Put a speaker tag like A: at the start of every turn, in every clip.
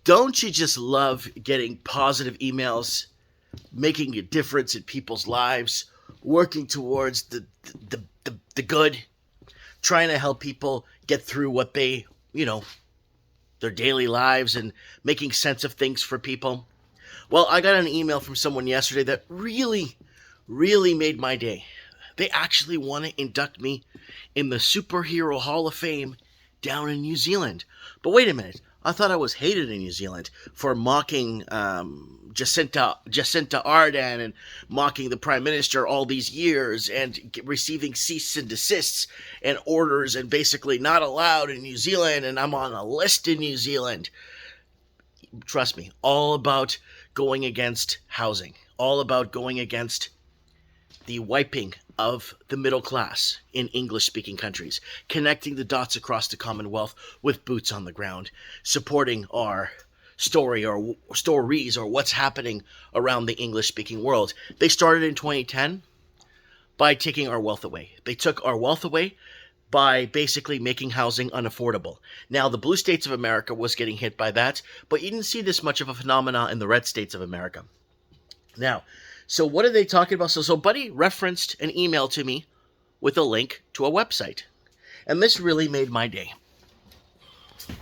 A: Don't you just love getting positive emails, making a difference in people's lives, working towards the good, trying to help people get through what they, their daily lives and making sense of things for people? Well, I got an email from someone yesterday that really, really made my day. They actually want to induct me in the Superhero Hall of Fame down in New Zealand. But wait a minute. I thought I was hated in New Zealand for mocking Jacinta Ardern and mocking the Prime Minister all these years and receiving cease and desists and orders and basically not allowed in New Zealand, and I'm on a list in New Zealand. Trust me, all about going against housing, all about going against the wiping of the middle class in English-speaking countries, connecting the dots across the Commonwealth with boots on the ground, supporting our story or stories or what's happening around the English-speaking world. They started in 2010 by taking our wealth away. They took our wealth away by basically making housing unaffordable. Now, the blue states of America was getting hit by that, but you didn't see this much of a phenomenon in the red states of America. Now, so what are they talking about? So Buddy referenced an email to me with a link to a website. And this really made my day.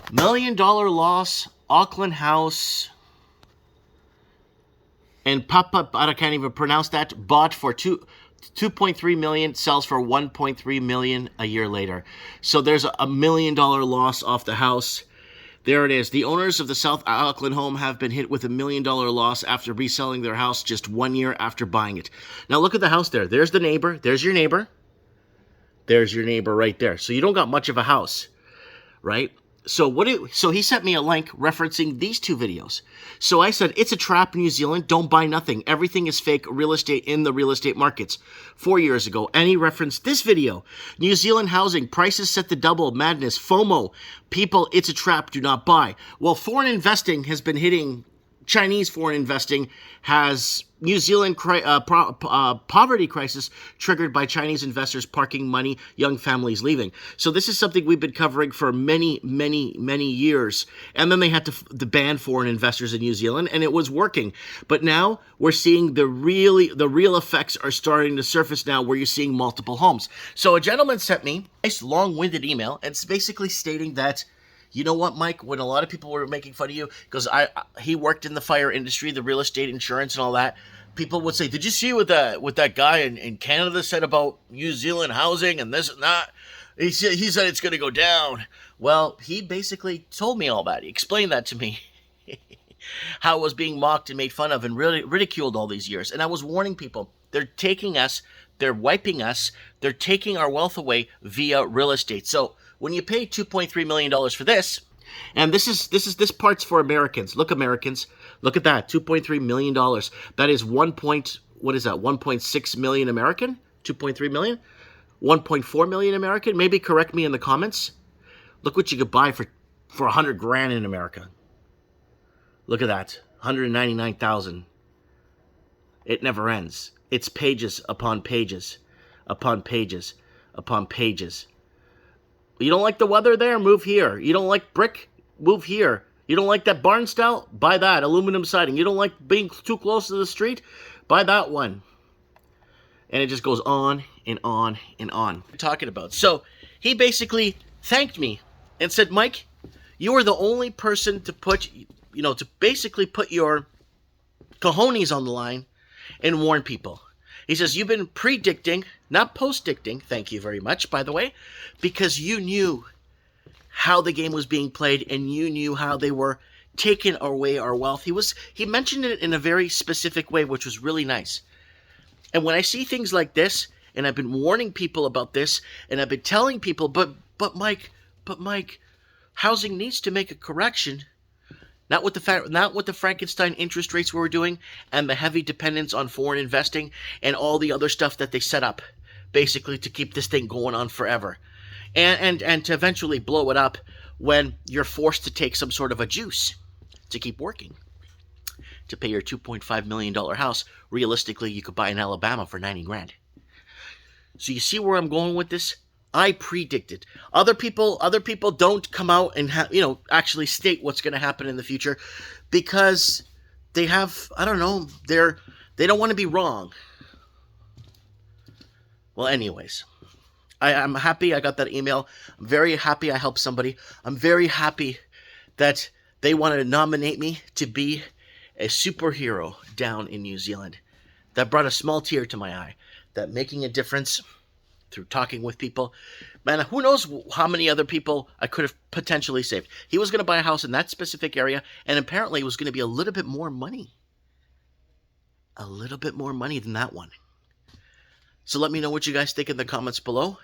A: $1 million loss, Auckland house, and I can't even pronounce that, bought for 2.3 million, sells for 1.3 million a year later. So there's a $1 million loss off the house. There it is. The owners of the South Auckland home have been hit with a $1 million loss after reselling their house just 1 year after buying it. Now look at the house there. There's the neighbor. There's your neighbor. There's your neighbor right there. So you don't got much of a house, right? So he sent me a link referencing these two videos. So I said, it's a trap, New Zealand. Don't buy nothing. Everything is fake real estate in the real estate markets 4 years ago. And he referenced this video. New Zealand housing, prices set to double, madness, FOMO. People, it's a trap, do not buy. Well, foreign investing has been hitting, Chinese foreign investing has New Zealand poverty crisis triggered by Chinese investors parking money, young families leaving. So this is something we've been covering for many, many, many years. And then they had to ban foreign investors in New Zealand, and it was working. But now we're seeing the real effects are starting to surface now, where you're seeing multiple homes. So a gentleman sent me a nice long-winded email, and it's basically stating that, you know what, Mike, when a lot of people were making fun of you, because he worked in the fire industry, the real estate insurance and all that, people would say, did you see what that guy in Canada said about New Zealand housing and this and that? He said it's going to go down. Well, he basically told me all that. He explained that to me, how it was being mocked and made fun of and really ridiculed all these years. And I was warning people, they're taking us, they're wiping us, they're taking our wealth away via real estate. So when you pay $2.3 million for this, and this part's for Americans. Look, Americans, look at that, $2.3 million. That is 1.6 million American? 2.3 million? 1.4 million American? Maybe correct me in the comments. Look what you could buy for $100,000 in America. Look at that, 199,000. It never ends. It's pages upon pages, upon pages, upon pages. You don't like the weather there? Move here. You don't like brick? Move here. You don't like that barn style? Buy that. Aluminum siding. You don't like being too close to the street? Buy that one. And it just goes on and on and on. What I'm talking about. So he basically thanked me and said, Mike, you are the only person to put your cojones on the line and warn people. He says, you've been predicting, not post-dicting, thank you very much, by the way, because you knew how the game was being played and you knew how they were taking away our wealth. He mentioned it in a very specific way, which was really nice. And when I see things like this, and I've been warning people about this, and I've been telling people, but Mike, housing needs to make a correction. Not with the Frankenstein interest rates we were doing and the heavy dependence on foreign investing and all the other stuff that they set up, basically to keep this thing going on forever, and to eventually blow it up when you're forced to take some sort of a juice to keep working. To pay your $2.5 million house, realistically, you could buy in Alabama for $90,000. So you see where I'm going with this? I predict it. Other people don't come out and actually state what's going to happen in the future because they have, I don't know, they don't want to be wrong. Well, anyways, I'm happy I got that email. I'm very happy I helped somebody. I'm very happy that they want to nominate me to be a superhero down in New Zealand. That brought a small tear to my eye. That making a difference through talking with people. Man, who knows how many other people I could have potentially saved. He was going to buy a house in that specific area, and apparently it was going to be a little bit more money. A little bit more money than that one. So let me know what you guys think in the comments below.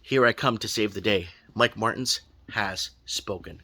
A: Here I come to save the day. Mike Martins has spoken.